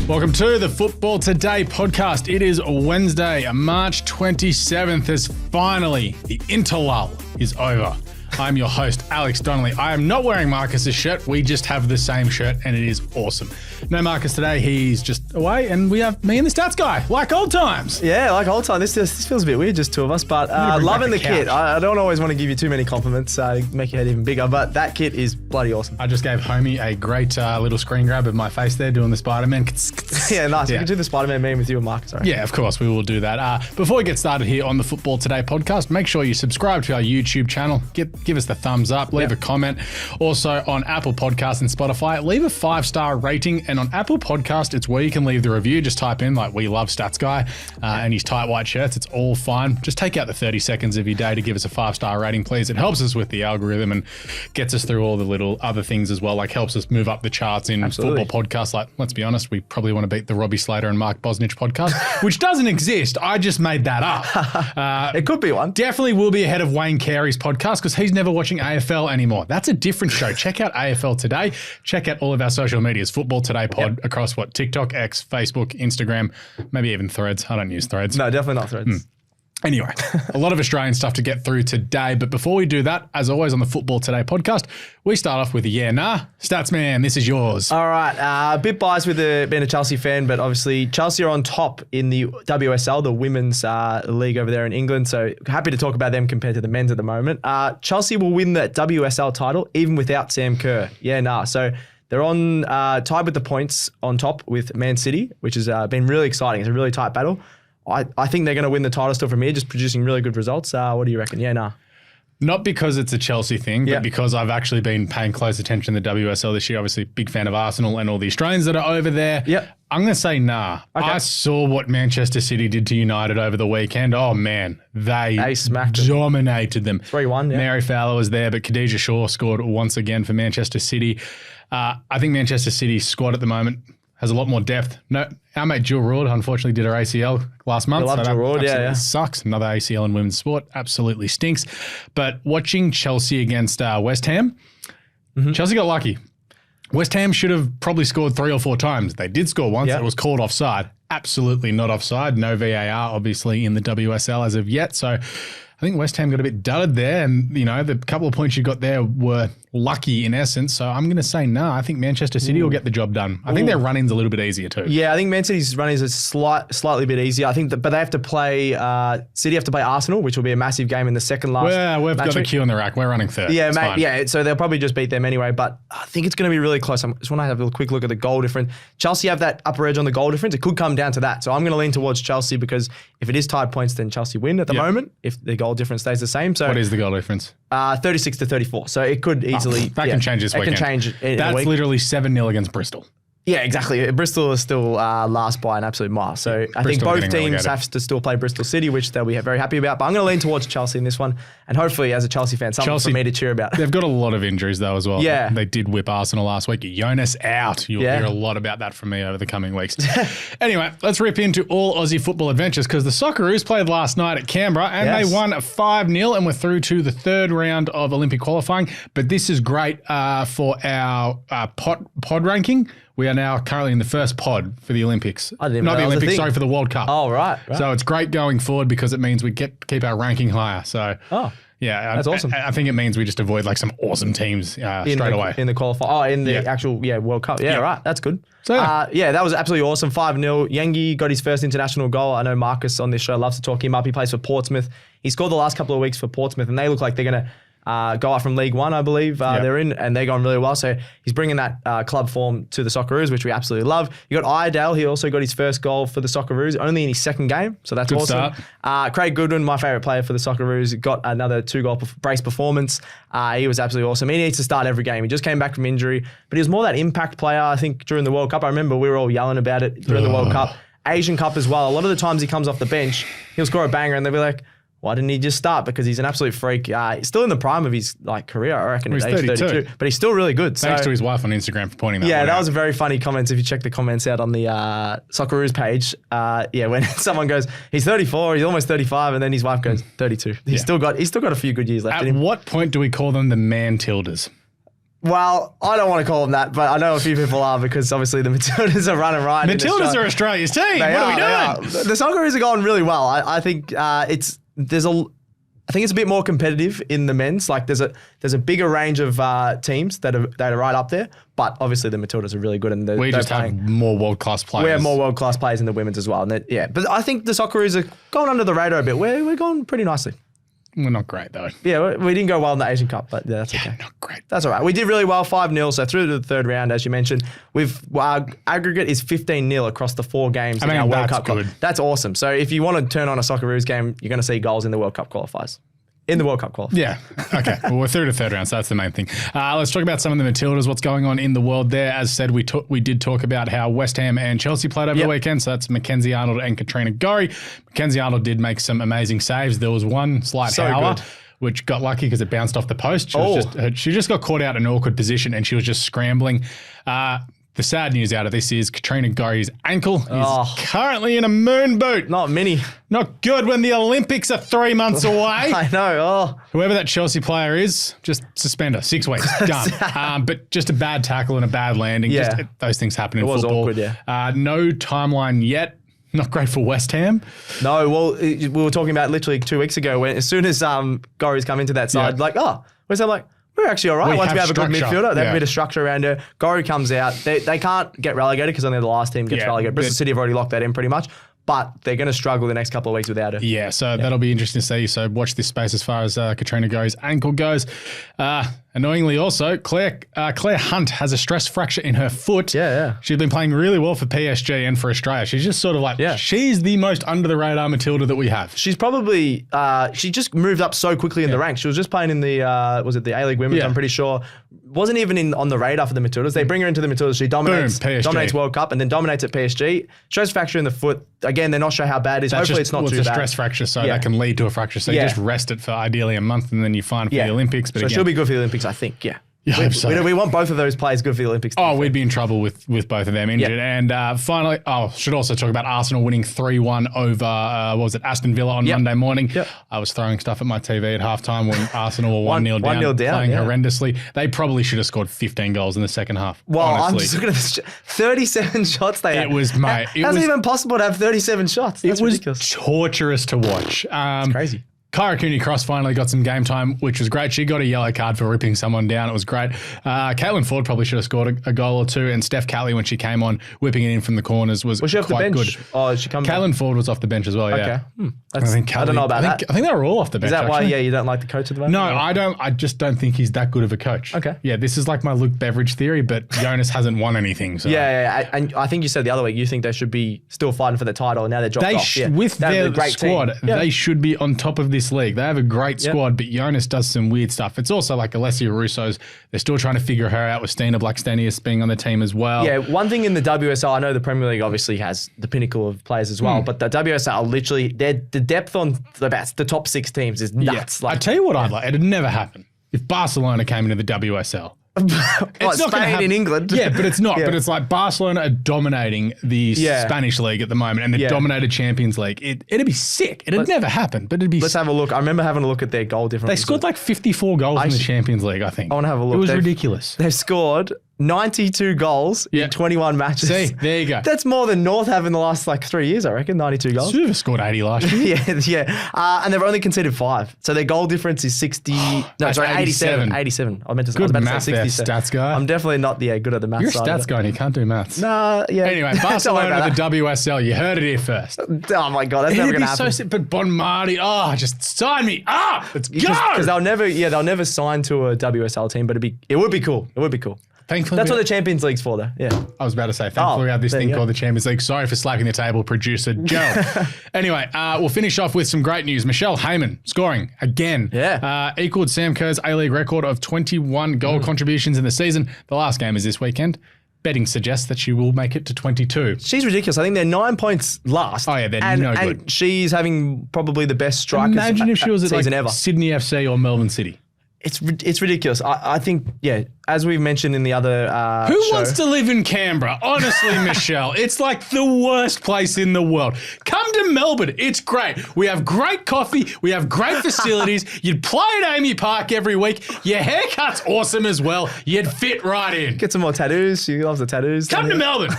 Welcome to the Football Today podcast. It is Wednesday, March 27th, as finally the interlull is over. I'm your host, Alex Donnelly. I am not wearing Marcus's shirt. We just have the same shirt, and it is awesome. No Marcus today. He's just away, and we have me and the stats guy, like old times. Yeah, like old time. This feels a bit weird, just two of us, but loving the kit. I don't always want to give you too many compliments, make your head even bigger, but that kit is bloody awesome. I just gave Homie a great little screen grab of my face there doing the Spider-Man. Yeah, nice. We can do the Spider-Man meme with you and Marcus, right? Yeah, of course, we will do that. Before we get started here on the Football Today podcast, make sure you subscribe to our YouTube channel. Give us the thumbs up, leave a comment. Also on Apple Podcasts and Spotify, leave a 5-star rating. And on Apple Podcast, it's where you can leave the review. Just type in like "We love Stats Guy" and his tight white shirts. It's all fine. Just take out the 30 seconds of your day to give us a 5-star rating, please. It helps us with the algorithm and gets us through all the little other things as well. Like helps us move up the charts in football podcasts. Like, let's be honest, we probably want to beat the Robbie Slater and Mark Bosnich podcast, which doesn't exist. I just made that up. It could be one. Definitely will be ahead of Wayne Carey's podcast because he's never watching AFL anymore. That's a different show. Check out AFL Today. Check out all of our social medias, Football Today Pod, across TikTok, X, Facebook, Instagram, maybe even Threads. I don't use Threads. No, definitely not Threads. Anyway, a lot of Australian stuff to get through today. But before we do that, as always on the Football Today podcast, we start off with a yeah, nah. Statsman, this is yours. All right. A bit biased with being a Chelsea fan, but obviously Chelsea are on top in the WSL, the women's league over there in England. So happy to talk about them compared to the men's at the moment. Chelsea will win the WSL title even without Sam Kerr. Yeah, nah. So they're on tied with the points on top with Man City, which has been really exciting. It's a really tight battle. I think they're going to win the title still from here, just producing really good results. What do you reckon? Yeah, nah. Not because it's a Chelsea thing, but because I've actually been paying close attention to the WSL this year. Obviously, big fan of Arsenal and all the Australians that are over there. Yep. I'm going to say nah. Okay. I saw what Manchester City did to United over the weekend. Oh, man. They dominated them. 3-1, yeah. Mary Fowler was there, but Khadija Shaw scored once again for Manchester City. I think Manchester City's squad at the moment has a lot more depth. No, our mate Jill Roord unfortunately did her ACL last month. I love Jill Roord, yeah. Sucks. Another ACL in women's sport. Absolutely stinks. But watching Chelsea against West Ham, Chelsea got lucky. West Ham should have probably scored 3 or 4 times. They did score once. It was called offside. Absolutely not offside. No VAR, obviously, in the WSL as of yet. So I think West Ham got a bit dudded there. And, the couple of points you got there were lucky in essence. So I'm going to say no. I think Manchester City will get the job done. I think their run-in's a little bit easier too. Yeah, I think Man City's run-ins are slightly bit easier. I think but they have to play, City have to play Arsenal, which will be a massive game in the second last. Well, we've got a queue in the rack. We're running third. Yeah, mate. Yeah, so they'll probably just beat them anyway. But I think it's going to be really close. I just want to have a quick look at the goal difference. Chelsea have that upper edge on the goal difference. It could come down to that. So I'm going to lean towards Chelsea because if it is tied points, then Chelsea win at the moment. If the goal difference stays the same. So what is the goal difference? 36 to 34. So it could easily. That can change this weekend. It can change in That's a week. Literally 7-0 against Bristol. Yeah, exactly. Bristol is still last by an absolute mile. So I think both teams have to still play Bristol City, which they'll be very happy about. But I'm going to lean towards Chelsea in this one. And hopefully, as a Chelsea fan, something for me to cheer about. They've got a lot of injuries, though, as well. Yeah. They did whip Arsenal last week. Jonas out. You'll hear a lot about that from me over the coming weeks. Anyway, let's rip into All Aussie Football Adventures because the Socceroos played last night at Canberra and they won 5-0 and we're through to the third round of Olympic qualifying. But this is great for our pod ranking. We are now currently in the first pod for the Olympics. I didn't Not know the that was Olympics, sorry, for the World Cup. Oh, right. So it's great going forward because it means we keep our ranking higher. So yeah, that's awesome. I think it means we just avoid like some awesome teams straight away. In the qualifier. Oh, in the actual World Cup. Yeah, right. That's good. So that was absolutely awesome. 5-0. Yengi got his first international goal. I know Marcus on this show loves to talk him up. He plays for Portsmouth. He scored the last couple of weeks for Portsmouth and they look like they're going to go up from League One, I believe they're in, and they're going really well. So he's bringing that club form to the Socceroos, which we absolutely love. You got Iredale. He also got his first goal for the Socceroos, only in his second game. So that's awesome. Craig Goodwin, my favourite player for the Socceroos, got another 2-goal brace performance. He was absolutely awesome. He needs to start every game. He just came back from injury, but he was more that impact player, I think, during the World Cup. I remember we were all yelling about it during the World Cup. Asian Cup as well. A lot of the times he comes off the bench, he'll score a banger and they'll be like, why didn't he just start? Because he's an absolute freak. He's still in the prime of his career, I reckon. He's 32. But he's still really good. Thanks to his wife on Instagram for pointing that out. Yeah, that was a very funny comment. If you check the comments out on the Socceroos page, when someone goes, he's 34, he's almost 35, and then his wife goes, 32. He's still got a few good years left in him. At what point do we call them the Matildas? Well, I don't want to call them that, but I know a few people are because obviously the Matildas are running right. Matildas are Australia's team. What are we doing? The Socceroos are going really well. I think it's a bit more competitive in the men's. Like there's a bigger range of teams that are right up there. But obviously the Matildas are really good, and we just have more world class players. We have more world class players in the women's as well. And but I think the Socceroos are going under the radar a bit. We're going pretty nicely. We're not great though. Yeah, we didn't go well in the Asian Cup, but that's okay. Not great. That's all right. We did really well, 5-0, so through to the third round, as you mentioned. Our aggregate is 15-0 across the 4 games in our World Cup. Good. That's awesome. So if you want to turn on a Socceroos game, you're going to see goals in the World Cup qualifiers. In the World Cup qualifiers. Yeah. Okay. Well, we're through to third round, so that's the main thing. Let's talk about some of the Matildas, what's going on in the world there. As said, we did talk about how West Ham and Chelsea played over the weekend, so that's Mackenzie Arnold and Katrina Gorry. Mackenzie Arnold did make some amazing saves. There was one slight howler, which got lucky because it bounced off the post. She just got caught out in an awkward position and she was just scrambling. The sad news out of this is Katrina Gorry's ankle is currently in a moon boot. Not many. Not good when the Olympics are 3 months away. I know. Whoever that Chelsea player is, just suspend her. 6 weeks. Done. But just a bad tackle and a bad landing. Yeah. Those things happen in football. It was awkward, no timeline yet. Not great for West Ham. No, well, we were talking about literally 2 weeks ago when as soon as Gorry's come into that side, West Ham we're actually all right. Once we have a good midfielder, they have a bit of structure around her. Gorry comes out. They can't get relegated because only the last team gets relegated. Bristol City have already locked that in pretty much. But they're going to struggle the next couple of weeks without her. Yeah, so that'll be interesting to see. So watch this space as far as Katrina Gorry's ankle goes. Annoyingly also, Claire Hunt has a stress fracture in her foot. Yeah. She's been playing really well for PSG and for Australia. She's just sort of she's the most under-the-radar Matilda that we have. She's probably, she just moved up so quickly in the ranks. She was just playing in the, was it the A-League Women's, I'm pretty sure. Wasn't even on the radar for the Matildas. They bring her into the Matildas. She dominates World Cup and then dominates at PSG. Stress fracture in the foot. Again, they're not sure how bad it is. Hopefully it's not too bad. It's a stress fracture, so that can lead to a fracture. So you just rest it for ideally a month and then you're fine for the Olympics. But so she'll be good for the Olympics, I think, We want both of those players good for the Olympics. We'd be in trouble with both of them injured. And finally, should also talk about Arsenal winning 3-1 over, Aston Villa on Monday morning. I was throwing stuff at my TV at halftime when Arsenal were 1-0 down, playing horrendously. They probably should have scored 15 goals in the second half. Well, honestly. I'm just looking at this. 37 shots they had. It was, mate. How's it even possible to have 37 shots? That's ridiculous. It was torturous to watch. It's crazy. Kyra Cooney-Cross finally got some game time, which was great. She got a yellow card for ripping someone down. It was great. Caitlin Ford probably should have scored a goal or two, and Steph Catley, when she came on, whipping it in from the corners, was she off the bench? Good. Oh, she come Caitlin Ford was off the bench as well, okay. I don't know about that. I think they were all off the bench, Is that actually. why, you don't like the coach at the moment? No, I don't. I just don't think he's that good of a coach. Okay. Yeah, this is like my Luke Beveridge theory, but Jonas hasn't won anything. So. Yeah. And I think you said the other week you think they should be still fighting for the title, and now they're dropped off. With their squad, they should be on top of this league. They have a great squad, but Jonas does some weird stuff. It's also like Alessia Russo's. They're still trying to figure her out with Stina Blackstenius being on the team as well. Yeah, one thing in the WSL, I know the Premier League obviously has the pinnacle of players as well, but the WSL are literally, the depth on the top 6 teams is nuts. I tell you what I'd like. It'd never happen if Barcelona came into the WSL. It's not Spain in England. Yeah, but it's not. But it's like Barcelona are dominating the Spanish league at the moment, and the dominated Champions League. It'd be sick. It'd never happen, but it'd be. Let's have a look. I remember having a look at their goal difference. They scored like 54 goals in the Champions League, I think. I want to have a look. It was ridiculous. They've scored 92 goals in 21 matches. See, there you go. That's more than North have in the last 3 years, I reckon. 92 goals. Should have scored 80 last year. And they've only conceded 5. So their goal difference is 87. 87. I meant to say. Good math there, stats guy. I'm definitely not good at the maths. You're a stats guy and you can't do maths. Anyway, Barcelona to the WSL. You heard it here first. Oh my God, that's never going to happen. So sick, but Bon Marty, just sign me up. Let's go. Because they'll never sign to a WSL team, but it would be cool. It would be cool. Thankfully, that's what the Champions League's for, though. Yeah. I was about to say, thankfully we have this thing called the Champions League. Sorry for slapping the table, producer Joe. Anyway, we'll finish off with some great news. Michelle Heyman scoring again. Yeah. Equaled Sam Kerr's A-League record of 21 goal contributions in the season. The last game is this weekend. Betting suggests that she will make it to 22. She's ridiculous. I think they're 9 points last. Oh, yeah, they're no good. And she's having probably the best strikers Imagine if she was at ever. Sydney FC or Melbourne City. It's ridiculous. I think, as we've mentioned in the other Who show, wants to live in Canberra? Honestly, Michelle, it's like the worst place in the world. Come to Melbourne. It's great. We have great coffee. We have great facilities. You'd play at Amy Park every week. Your haircut's awesome as well. You'd fit right in. Get some more tattoos. She loves the tattoos. Come to Melbourne.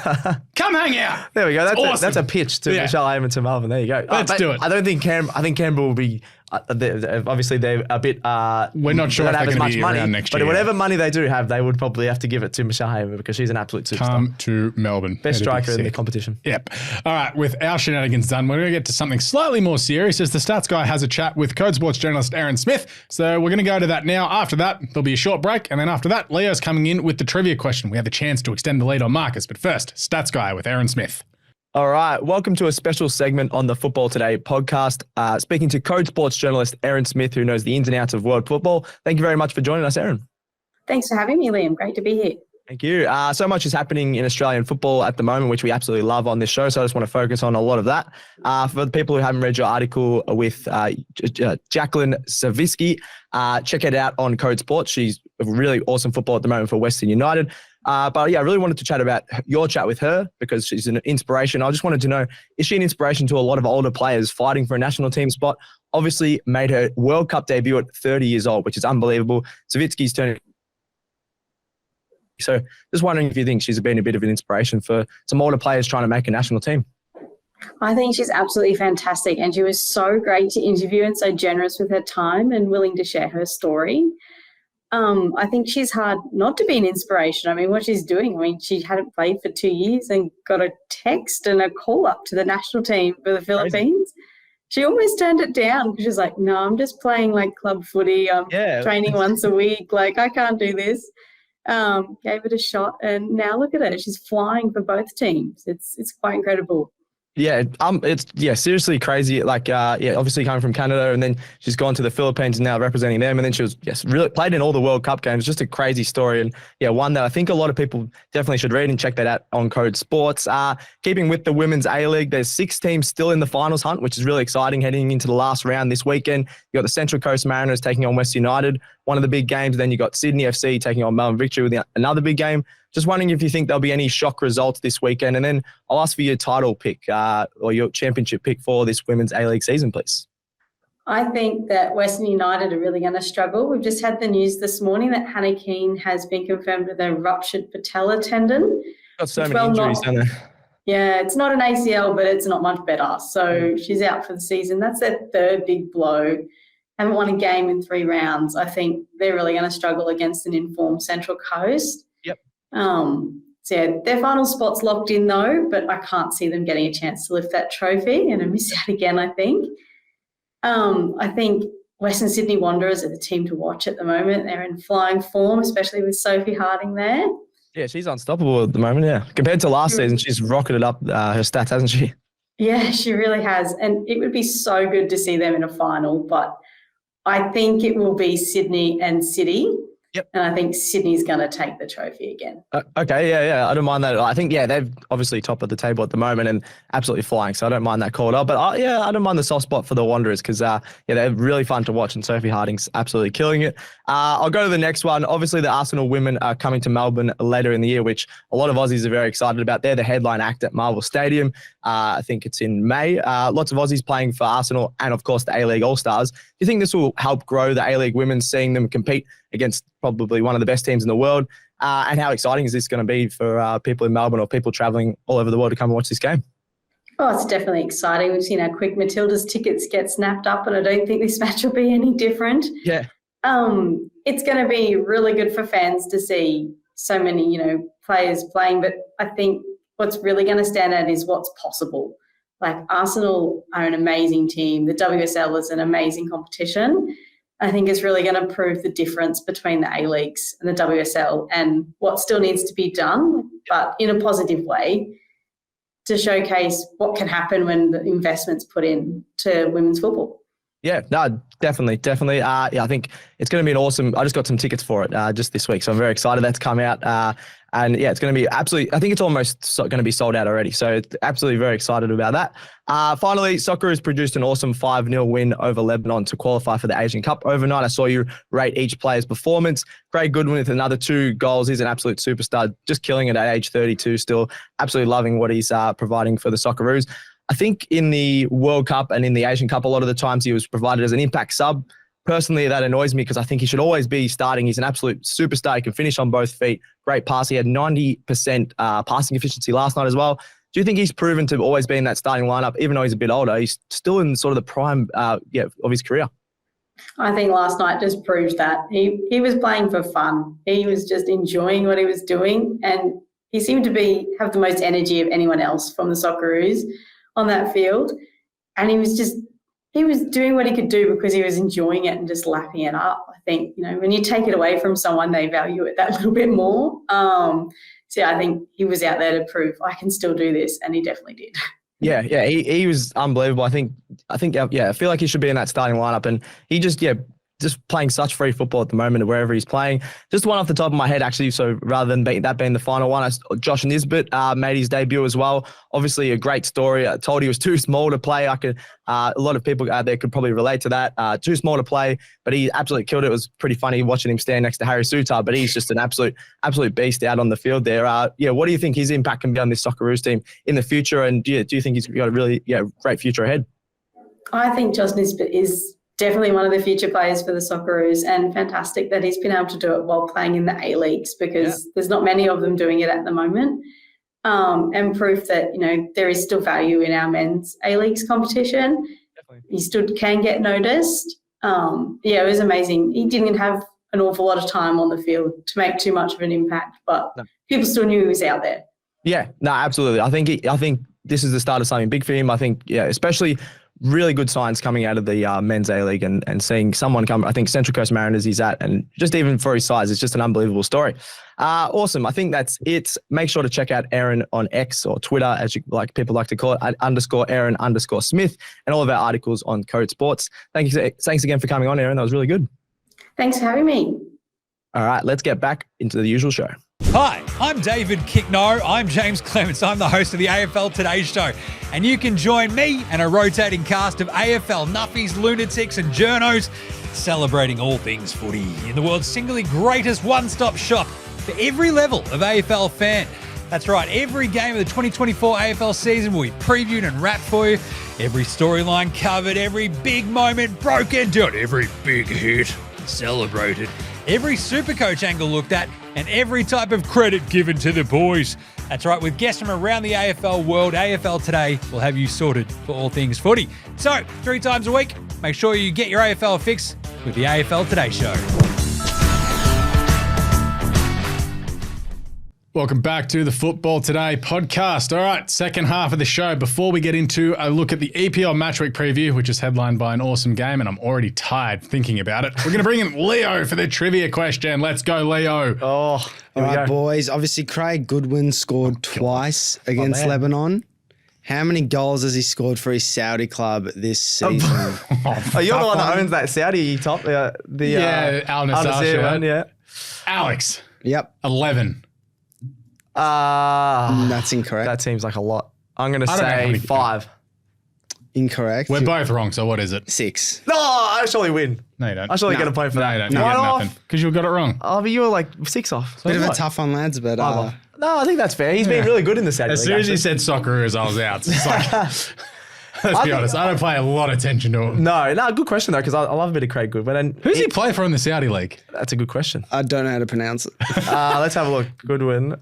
Come hang out. There we go. That's awesome. That's a pitch to Michelle Heyman to Melbourne. There you go. Let's do it. I don't think I think Canberra will be. Obviously, they're a bit. We're not sure if they're going to be around next year. But whatever money they do have, they would probably have to give it to Michelle Heyman because she's an absolute superstar. Come to Melbourne. Best striker in the competition. Yep. All right. With our shenanigans done, we're going to get to something slightly more serious as the Stats Guy has a chat with Code Sports journalist Erin Smith. So we're going to go to that now. After that, there'll be a short break. And then after that, Leo's coming in with the trivia question. We have the chance to extend the lead on Marcus. But first, Stats Guy with Erin Smith. All right. Welcome to a special segment on the Football Today podcast. Speaking to Code Sports journalist Erin Smith, who knows the ins and outs of world football. Thank you very much for joining us, Erin. Thanks for having me, Liam. Great to be here. Thank you. So much is happening in Australian football at the moment, which we absolutely love on this show. So I just want to focus on a lot of that. For the people who haven't read your article with Jacqueline Savitsky, check it out on Code Sports. She's a really awesome football at the moment for Western United. But yeah, I really wanted to chat about your chat with her because she's an inspiration. I just wanted to know, is she an inspiration to a lot of older players fighting for a national team spot? Obviously made her World Cup debut at 30 years old, which is unbelievable. Savitsky's turning. So just wondering if you think she's been a bit of an inspiration for some older players trying to make a national team. I think she's absolutely fantastic, and she was so great to interview and so generous with her time and willing to share her story. I think she's hard not to be an inspiration. I mean, what she's doing, she hadn't played for 2 years and got a text and a call up to the national team for the Philippines. She almost turned it down because she's like, no, I'm just playing like club footy. I'm training once a week. Like, I can't do this. Gave it a shot, and now look at her. She's flying for both teams. It's quite incredible. Yeah, it's seriously crazy. Like, obviously coming from Canada, and then she's gone to the Philippines and now representing them, and then she was really played in all the World Cup games. Just a crazy story, and one that I think a lot of people definitely should read and check that out on Code Sports. Keeping with the Women's A-League, there's 6 teams still in the finals hunt, which is really exciting. Heading into the last round this weekend, you got the Central Coast Mariners taking on West United, one of the big games. Then you got Sydney FC taking on Melbourne Victory with another big game. Just wondering if you think there'll be any shock results this weekend. And then I'll ask for your title pick or your championship pick for this Women's A-League season, please. I think that Western United are really going to struggle. We've just had the news this morning that Hannah Keane has been confirmed with a ruptured patella tendon. Got so many injuries, haven't they? Yeah, it's not an ACL, but it's not much better. So she's out for the season. That's their third big blow. Haven't won a game in 3 rounds. I think they're really going to struggle against an informed Central Coast. Yep. So their final spot's locked in though, but I can't see them getting a chance to lift that trophy, and I miss out again, I think. I think Western Sydney Wanderers are the team to watch at the moment. They're in flying form, especially with Sophie Harding there. Yeah, she's unstoppable at the moment, yeah. Compared to last season, she's rocketed up her stats, hasn't she? Yeah, she really has. And it would be so good to see them in a final, but I think it will be Sydney and City. Yep. And I think Sydney's going to take the trophy again. Okay, yeah. I don't mind that. I think, they're obviously top of the table at the moment and absolutely flying, so I don't mind that call up. But, I don't mind the soft spot for the Wanderers because, they're really fun to watch, and Sophie Harding's absolutely killing it. I'll go to the next one. Obviously, the Arsenal women are coming to Melbourne later in the year, which a lot of Aussies are very excited about. They're the headline act at Marvel Stadium. I think it's in May. Lots of Aussies playing for Arsenal and, of course, the A-League All-Stars. Do you think this will help grow the A-League women, seeing them compete against probably one of the best teams in the world? And how exciting is this going to be for people in Melbourne or people travelling all over the world to come and watch this game? Oh, it's definitely exciting. We've seen our quick Matildas tickets get snapped up, and I don't think this match will be any different. Yeah. It's going to be really good for fans to see so many, players playing, but I think what's really going to stand out is what's possible. Like, Arsenal are an amazing team. The WSL is an amazing competition. I think it's really going to prove the difference between the A-Leagues and the WSL and what still needs to be done, but in a positive way, to showcase what can happen when the investment's put in to women's football. Yeah, no, definitely. Yeah, I think it's going to be an awesome. I just got some tickets for it just this week, so I'm very excited that's come out. And yeah, it's going to be absolutely. I think it's almost going to be sold out already. So absolutely very excited about that. Finally, Socceroos produced an awesome 5-0 win over Lebanon to qualify for the Asian Cup overnight. I saw you rate each player's performance. Craig Goodwin with another 2 goals. He's an absolute superstar, just killing it at age 32. Still absolutely loving what he's providing for the Socceroos. I think in the World Cup and in the Asian Cup, a lot of the times he was provided as an impact sub. Personally, that annoys me because I think he should always be starting. He's an absolute superstar. He can finish on both feet. Great pass. He had 90% passing efficiency last night as well. Do you think he's proven to always be in that starting lineup, even though he's a bit older? He's still in sort of the prime of his career. I think last night just proved that. He was playing for fun. He was just enjoying what he was doing, and he seemed to have the most energy of anyone else from the Socceroos on that field. And he was doing what he could do because he was enjoying it and just lapping it up. I think, when you take it away from someone, they value it that little bit more. So I think he was out there to prove I can still do this, and he definitely did. Yeah, he was unbelievable. I feel like he should be in that starting lineup, and he just playing such free football at the moment wherever he's playing. Just one off the top of my head, actually, so rather than that being the final one, Josh Nisbet made his debut as well. Obviously, a great story. I told he was too small to play. A lot of people out there could probably relate to that. Too small to play, but he absolutely killed it. It was pretty funny watching him stand next to Harry Sutar, but he's just an absolute beast out on the field there. What do you think his impact can be on this Socceroos team in the future? And do you think he's got a really great future ahead? I think Josh Nisbet is definitely one of the future players for the Socceroos, and fantastic that he's been able to do it while playing in the A-Leagues, because there's not many of them doing it at the moment, and proof that, there is still value in our men's A-Leagues competition. Definitely. He still can get noticed. It was amazing. He didn't have an awful lot of time on the field to make too much of an impact, but people still knew he was out there. Yeah, no, absolutely. I think this is the start of something big for him. I think, especially really good signs coming out of the men's A-League and seeing someone come. I think Central Coast Mariners he's at, and just even for his size, it's just an unbelievable story. Awesome. I think that's it. Make sure to check out Erin on X or Twitter, as people like to call it, @_Erin_Smith, and all of our articles on Code Sports. Thanks again for coming on, Erin. That was really good. Thanks for having me. All right, let's get back into the usual show. Hi, I'm David Kickno. I'm James Clements. I'm the host of the AFL Today Show. And you can join me and a rotating cast of AFL nuffies, lunatics and journos celebrating all things footy in the world's singly greatest one-stop shop for every level of AFL fan. That's right, every game of the 2024 AFL season will be previewed and wrapped for you. Every storyline covered, every big moment broken down, every big hit celebrated, every Supercoach angle looked at, and every type of credit given to the boys. That's right, with guests from around the AFL world, AFL Today will have you sorted for all things footy. So, 3 times a week, make sure you get your AFL fix with the AFL Today Show. Welcome back to the Football Today podcast. All right, second half of the show. Before we get into a look at the EPL Match Week preview, which is headlined by an awesome game, and I'm already tired thinking about it, we're going to bring in Leo for the trivia question. Let's go, Leo. All right, boys. Obviously, Craig Goodwin scored twice against Lebanon. How many goals has he scored for his Saudi club this season? You're the one that owns that Saudi top. Al Nassr one. Yeah. Alex. Yep. 11. That's incorrect. That seems like a lot. I'm going to say 5. Incorrect. We're both wrong, so what is it? 6. No, I surely win. No, you don't. I surely get a point for that. No, you don't. You get nothing. Because you got it wrong. Oh, but you were like 6 off. So Bit of a tough one, lads, but... No, I think that's fair. He's been really good in the Saudi As League, soon as you said Socceroos, I was out. It's like, let's be honest, I don't pay a lot of attention to him. No, good question though, because I love a bit of Craig Goodwin. And who's he play for in the Saudi League? That's a good question. I don't know how to pronounce it. Let's have a look. Goodwin.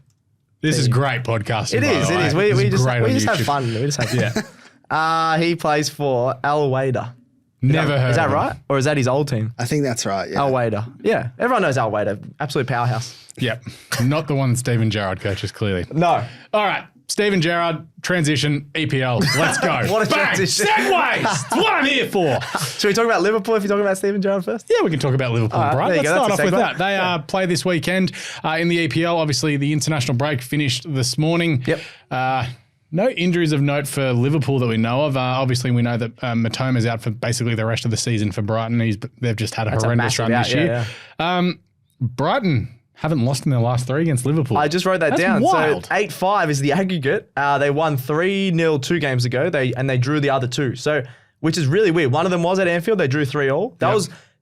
This is great podcasting. It is. We just have fun. We just have fun. Yeah. He plays for Al Wada. Never heard. Is that of him. right? Or is that his old team? I think that's right, yeah. Al Wada. Yeah. Everyone knows Al Wada. Absolute powerhouse. Yep. Not the one Steven Gerrard coaches, clearly. No. All right. Steven Gerrard, transition, EPL. Let's go. What a Bang! transition. Segues! That's what I'm here for. Should we talk about Liverpool if you're talking about Steven Gerrard first? Yeah, we can talk about Liverpool, right? Let's start off with that. They play this weekend in the EPL. Obviously, the international break finished this morning. Yep. No injuries of note for Liverpool that we know of. Obviously, we know that Matoma's out for basically the rest of the season for Brighton. They've just had a horrendous run this year. Brighton haven't lost in their last 3 against Liverpool. I just wrote that That's down. wild. So 8-5 is the aggregate. They won 3-0 2 games ago. They drew the other 2. So, which is really weird. One of them was at Anfield. They drew 3-3.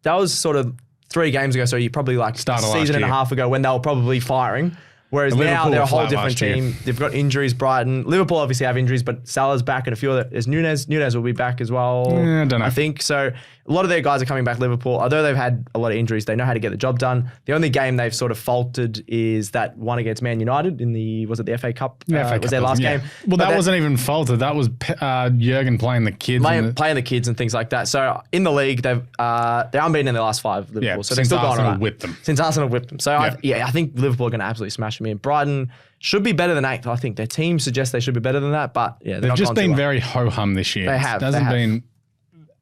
That was sort of 3 games ago. So you probably like a season and a half ago when they were probably firing. Whereas now they're a whole different team. They've got injuries, Brighton. Liverpool obviously have injuries, but Salah's back and a few of there's Nunes. Nunes will be back as well. I don't know. I think so. A lot of their guys are coming back Liverpool. Although they've had a lot of injuries, they know how to get the job done. The only game they've sort of faltered is that one against Man United in the FA Cup? FA Cup was their last game. Well, that wasn't even faltered. That was Jurgen playing the kids. Playing the kids and things like that. So in the league, they're unbeaten in their last 5, Liverpool. So they're still going on. Since Arsenal whipped them. So I think Liverpool are going to absolutely smash them in. Brighton should be better than 8th. I think their team suggests they should be better than that, but they've just been very ho-hum this year. They have. It hasn't been,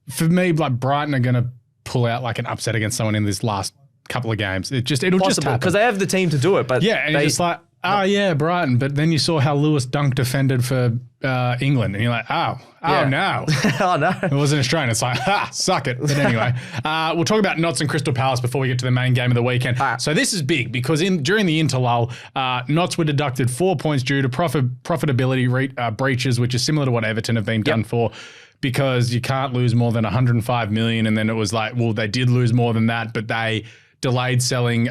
for me, like Brighton are going to pull out like an upset against someone in this last couple of games. It'll just happen. Because they have the team to do it, but and you're just like, Brighton. But then you saw how Lewis Dunk defended for England, and you're like, no. Oh no. It wasn't Australian. It's like, suck it. But anyway, we'll talk about Notts and Crystal Palace before we get to the main game of the weekend. So this is big because during the interlull, Notts were deducted 4 points due to profitability breaches, which is similar to what Everton have been done for. Because you can't lose more than 105 million. And then it was like, well, they did lose more than that, but they delayed selling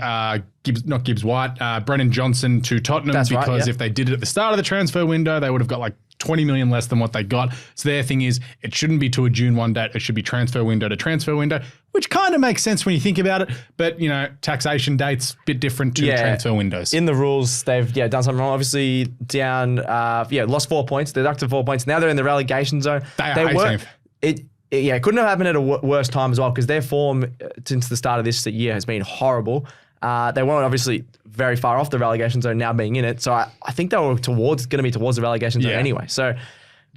Gibbs White, Brennan Johnson to Tottenham if they did it at the start of the transfer window, they would have got like 20 million less than what they got. So their thing is, it shouldn't be to a June 1 date. It should be transfer window to transfer window, which kind of makes sense when you think about it. But, taxation dates, a bit different to transfer windows. In the rules, they've done something wrong. Obviously, down, lost 4 points, deducted 4 points. Now they're in the relegation zone. They are 18th. It couldn't have happened at a worse time as well because their form since the start of this year has been horrible. They weren't obviously very far off the relegation zone now being in it. So I think they were going to be towards the relegation zone anyway. So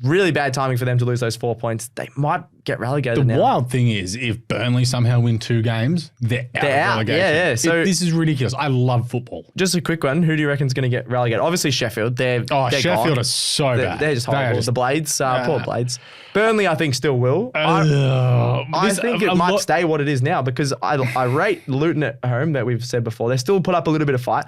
really bad timing for them to lose those 4 points. They might get relegated now. The wild thing is if Burnley somehow win 2 games, they're out of relegation. Yeah. So this is ridiculous. I love football. Just a quick one. Who do you reckon is going to get relegated? Obviously Sheffield. They're Sheffield gone. are so bad. They're just horrible. The Blades. Poor Blades. Burnley, I think, still will. I think it might stay what it is now because I rate Luton at home that we've said before. They still put up a little bit of fight.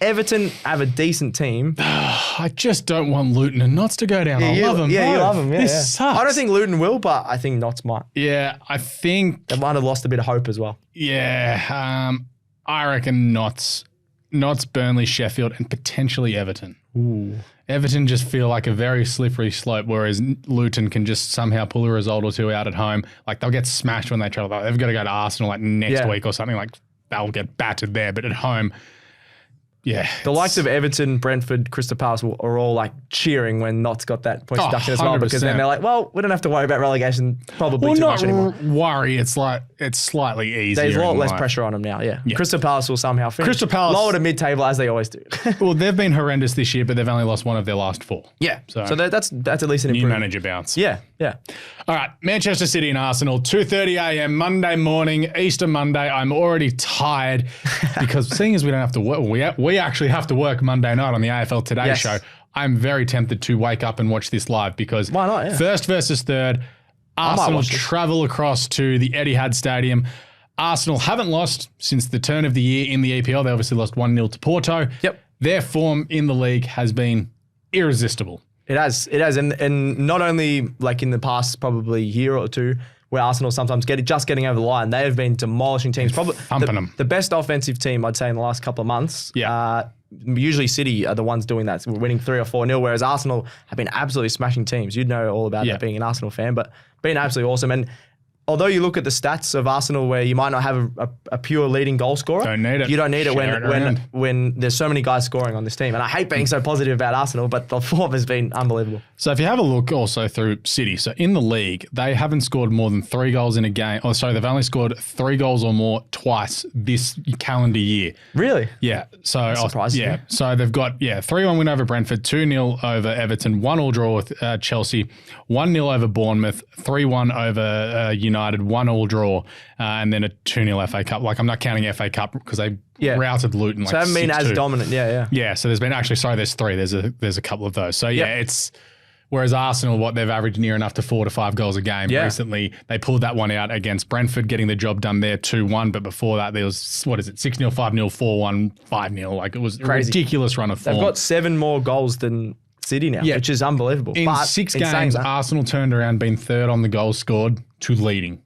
Everton have a decent team. I just don't want Luton and Notts to go down. I love them. Yeah, you love them. This sucks. I don't think Luton will, but I think Notts might. Yeah, I think they might have lost a bit of hope as well. Yeah, I reckon Notts, Burnley, Sheffield, and potentially Everton. Ooh. Everton just feel like a very slippery slope, whereas Luton can just somehow pull a result or two out at home. Like they'll get smashed when they travel. They've got to go to Arsenal like next week or something. Like they'll get battered there, but at home. Yeah. The likes of Everton, Brentford, Crystal Palace are all like cheering when Notts got that point deduction as well because then they're like, well, we don't have to worry about relegation probably too much anymore. Worry. It's slightly easier. There's a lot less pressure on them now, yeah. Crystal Palace will somehow finish. Crystal Palace. Lower to mid-table as they always do. Well, they've been horrendous this year, but they've only lost 1 of their last 4. Yeah. So that's at least an improvement. New manager bounce. Yeah. All right, Manchester City and Arsenal, 2:30 a.m. Monday morning, Easter Monday. I'm already tired because seeing as we don't have to work, we actually have to work Monday night on the AFL Today show. I'm very tempted to wake up and watch this live because why not? Yeah. First versus third, Arsenal travel across to the Etihad Stadium. Arsenal haven't lost since the turn of the year in the EPL. They obviously lost 1-0 to Porto. Yep. Their form in the league has been irresistible. It has. And not only like in the past probably year or two where Arsenal sometimes getting over the line, they have been demolishing teams. Probably thumping them. The best offensive team I'd say in the last couple of months. Yeah. Usually City are the ones doing that, so winning 3 or 4-0, whereas Arsenal have been absolutely smashing teams. You'd know all about that being an Arsenal fan, but been absolutely awesome. And although you look at the stats of Arsenal where you might not have a pure leading goal scorer, don't need it. You don't need it when there's so many guys scoring on this team. And I hate being so positive about Arsenal, but the form has been unbelievable. So if you have a look also through City, so in the league, they haven't scored more than 3 goals in a game. They've only scored 3 goals or more twice this calendar year. Really? Yeah. So that's surprising. Yeah. So they've got 3-1 win over Brentford, 2-0 over Everton, 1-1 draw with Chelsea, 1-0 over Bournemouth, 3-1 over United, 1-1 draw, and then a 2-0 FA Cup. Like I'm not counting FA Cup because they routed Luton. So haven't been as dominant. Yeah. Yeah. So there's been there's 3. There's a couple of those. So it's Whereas Arsenal, they've averaged near enough to 4 to 5 goals a game recently. They pulled that one out against Brentford, getting the job done there 2-1. But before that, there was, 6-0, 5-0, 4-1, 5-0. Like it was Crazy. a ridiculous run of form. They've got 7 more goals than City now, which is unbelievable. In 6 games, Arsenal turned around being third on the goals scored to leading.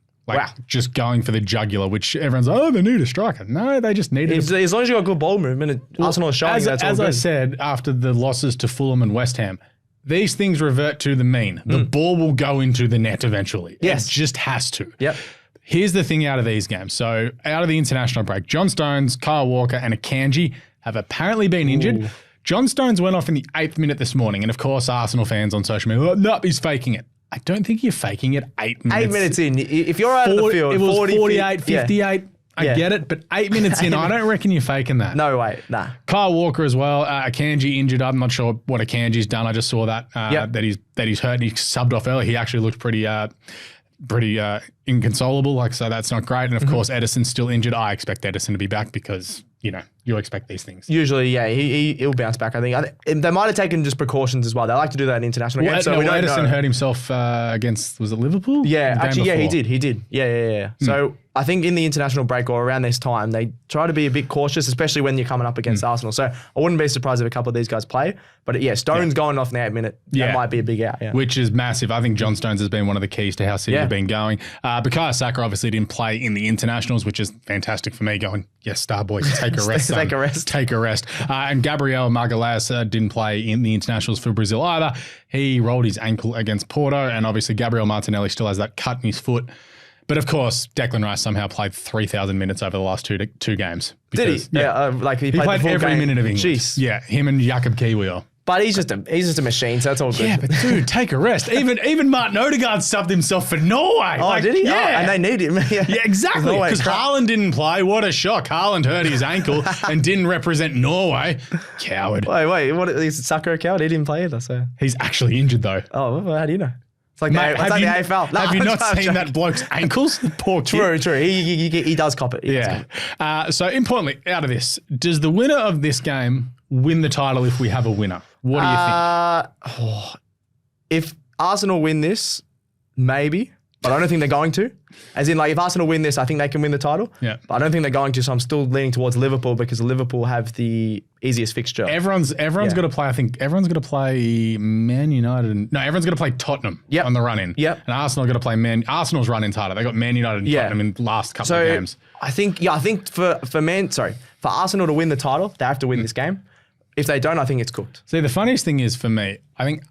Just going for the jugular, which everyone's like, oh, they need a striker. No, they just needed as long as you got good ball movement, Arsenal is showing that's all good. As I said, after the losses to Fulham and West Ham, these things revert to the mean. The ball will go into the net eventually. Yes. It just has to. Yep. Here's the thing out of these games. So out of the international break, John Stones, Kyle Walker and Akanji have apparently been injured. John Stones went off in the 8th minute this morning. And of course, Arsenal fans on social media, no, he's faking it. I don't think you're faking it 8 minutes. 8 minutes in. If you're out of the field, it was 40, 48, 58. I get it, but 8 minutes in, I don't reckon you're faking that. No way, nah. Kyle Walker as well. Akanji injured. I'm not sure what Akanji's done. I just saw that that he's hurt. And he subbed off early. He actually looked pretty inconsolable. So that's not great. And of course, Edison's still injured. I expect Edison to be back because you expect these things. Usually, yeah, he'll bounce back. I think they might have taken just precautions as well. They like to do that in international games. So Edison hurt himself against, was it Liverpool? Yeah, actually, he did. Yeah. So I think in the international break or around this time, they try to be a bit cautious, especially when you're coming up against Arsenal. So I wouldn't be surprised if a couple of these guys play. But Stones going off in the 8th minute, that might be a big out. Yeah. Which is massive. I think John Stones has been one of the keys to how City have been going. Bukayo Saka obviously didn't play in the internationals, which is fantastic for me going, yes, Starboy, take a rest. Take a rest. And Gabriel Magalhaes didn't play in the internationals for Brazil either. He rolled his ankle against Porto, and obviously Gabriel Martinelli still has that cut in his foot. But of course, Declan Rice somehow played 3,000 minutes over the last two games. Because, did he? Yeah, he played every minute of England. Jeez. Yeah, him and Jakob Kiwior. But he's just a machine, so that's all good. Yeah, but dude, take a rest. Even Martin Odegaard subbed himself for Norway. Oh, did he? Yeah. Oh, and they need him. Yeah, exactly. Because Haaland didn't play. What a shock. Haaland hurt his ankle and didn't represent Norway. Coward. Wait. What is Saka a coward? He didn't play either. So he's actually injured though. Oh, well, how do you know? It's like, the AFL. Have you not seen that bloke's ankles? The poor kid. True. He does cop it. Yeah. So importantly, out of this, does the winner of this game win the title if we have a winner? What do you think? If Arsenal win this, maybe, but I don't think they're going to. As in, if Arsenal win this, I think they can win the title. Yeah. But I don't think they're going to, so I'm still leaning towards Liverpool because Liverpool have the easiest fixture. Everyone's got to play, I think everyone's got to play Man United. Everyone's got to play Tottenham on the run-in. Yep. And Arsenal got to play Arsenal's run-in title. They got Man United and Tottenham in the last couple of games. I think for Arsenal to win the title, they have to win this game. If they don't, I think it's cooked. See, the funniest thing is for me, I think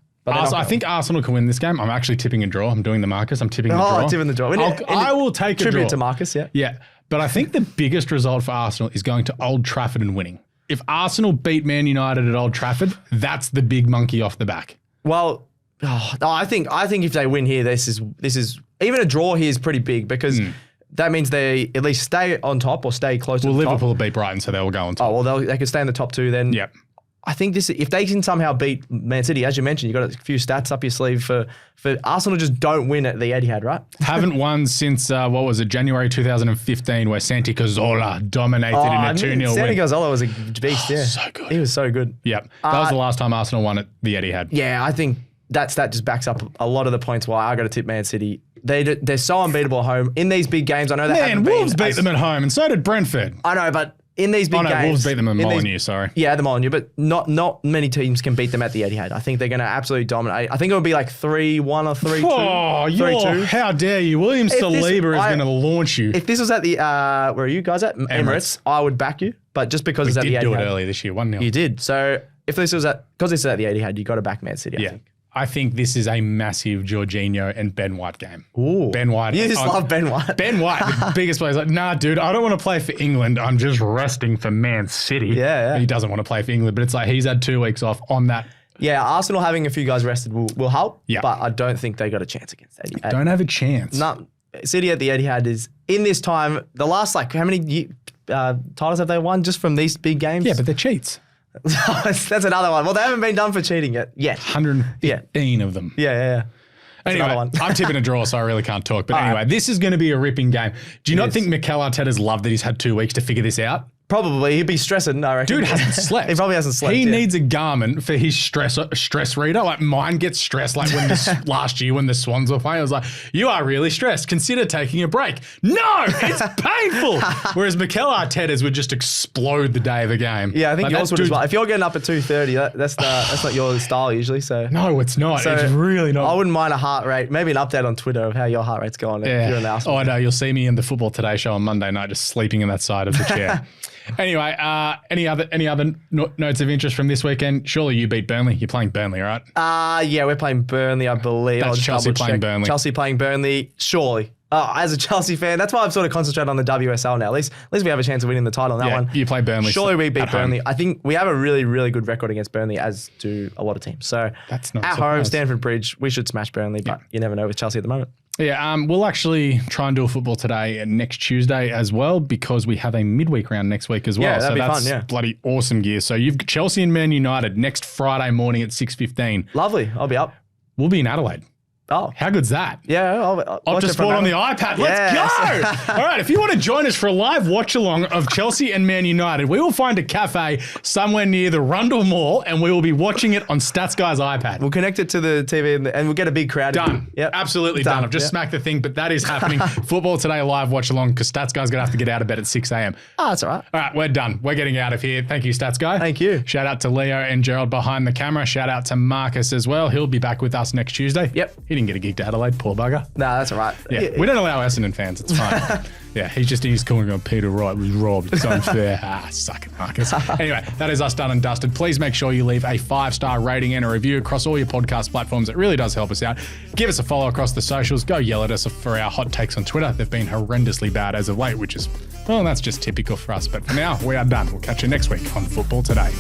Arsenal can win this game. I'm actually tipping a draw. I'm doing the Marcus. I'm tipping the draw. Tipping the draw. I will take a draw. Tribute to Marcus, yeah. Yeah, but I think the biggest result for Arsenal is going to Old Trafford and winning. If Arsenal beat Man United at Old Trafford, that's the big monkey off the back. Well, I think if they win here, this is even a draw here is pretty big because that means they at least stay on top or stay close to the top. Well, Liverpool beat Brighton, so they will go on top. Oh, well, they could stay in the top 2 then. Yep. I think if they can somehow beat Man City, as you mentioned, you've got a few stats up your sleeve for Arsenal just don't win at the Etihad, right? Haven't won since, January 2015, where Santi Cazorla dominated in a 2-0 win. Santi Cazorla was a beast, yeah. So good. He was so good. Yep. That was the last time Arsenal won at the Etihad. Yeah, I think that just backs up a lot of the points why I got to tip Man City. They're so unbeatable at home. In these big games, I know they haven't been. Wolves beat them at home, and so did Brentford. I know, but in these big games... Wolves beat them at Molineux, sorry. Yeah, the Molineux, but not many teams can beat them at the Etihad. I think they're going to absolutely dominate. I think it would be like 3-1 or 3-2. Oh, 3-2. How dare you. William Saliba is going to launch you. If this was at the... where are you guys at? Emirates. I would back you, but just because it's at the Etihad. We did do it earlier this year, 1-0. You did. So if this was because this is at the Etihad, you got to back Man City, I think. I think this is a massive Jorginho and Ben White game. Ooh. Ben White. You just love Ben White. Ben White, the biggest player, is like, nah, dude, I don't want to play for England. I'm just resting for Man City. Yeah. He doesn't want to play for England, but it's like he's had 2 weeks off on that. Yeah, Arsenal having a few guys rested will help, yeah. But I don't think they got a chance against Etihad. Don't have a chance. No, City at the Etihad is, in this time, the last, how many titles have they won just from these big games? Yeah, but they're cheats. That's another one. Well, they haven't been done for cheating yet. 115 of them. Yeah. Anyway, I'm tipping a draw, so I really can't talk. But anyway, this is going to be a ripping game. Do you not think Mikel Arteta's loved that he's had 2 weeks to figure this out? Probably. He'd be stressing, I reckon. Dude hasn't slept. He probably hasn't slept. He needs a Garmin for his stress reader. Like mine gets stressed. Like when last year when the Swans were playing, I was like, you are really stressed. Consider taking a break. No, it's painful. Whereas Mikel Arteta's would just explode the day of the game. Yeah, I think like yours would as well. If you're getting up at 2:30, that's not your style usually. So no, it's not. So it's really not. I wouldn't mind a heart rate. Maybe an update on Twitter of how your heart rate's going. If you're an Arsenal. Oh, I know. You'll see me in the Football Today show on Monday night, just sleeping in that side of the chair. Anyway, any other notes of interest from this weekend? Surely you beat Burnley. You're playing Burnley, right? Yeah, we're playing Burnley, I believe. That's Chelsea playing Burnley. Chelsea playing Burnley, surely. As a Chelsea fan, that's why I've sort of concentrated on the WSL now. At least we have a chance of winning the title on that one. You play Burnley. Surely we beat Burnley. Home. I think we have a really, really good record against Burnley, as do a lot of teams. So that's not at home, Stamford Bridge, we should smash Burnley, but you never know with Chelsea at the moment. Yeah, we'll actually try and do a Football Today next Tuesday as well because we have a midweek round next week as well. Yeah, that'd be that's fun, bloody awesome gear. So you've got Chelsea and Man United next Friday morning at 6:15. Lovely. I'll be up. We'll be in Adelaide. Oh. How good's that? Yeah. I'll just Sport on the iPad. Let's go. All right. If you want to join us for a live watch along of Chelsea and Man United, we will find a cafe somewhere near the Rundle Mall and we will be watching it on Stats Guy's iPad. We'll connect it to the TV and we'll get a big crowd. Done. Yep. Absolutely done. I've just smacked the thing, but that is happening. Football Today live watch along because Stats Guy's going to have to get out of bed at 6 a.m. Oh, that's all right. All right. We're done. We're getting out of here. Thank you, Stats Guy. Thank you. Shout out to Leo and Gerald behind the camera. Shout out to Marcus as well. He'll be back with us next Tuesday. Yep. He didn't get a gig to Adelaide. Poor bugger. Nah, that's all right. Yeah, we don't allow Essendon fans. It's fine. Yeah, he's calling on Peter Wright was robbed. It's unfair. Suck it, Marcus. Anyway, that is us done and dusted. Please make sure you leave a 5-star rating and a review across all your podcast platforms. It really does help us out. Give us a follow across the socials. Go yell at us for our hot takes on Twitter. They've been horrendously bad as of late, which is, well, that's just typical for us. But for now, we are done. We'll catch you next week on Football Today.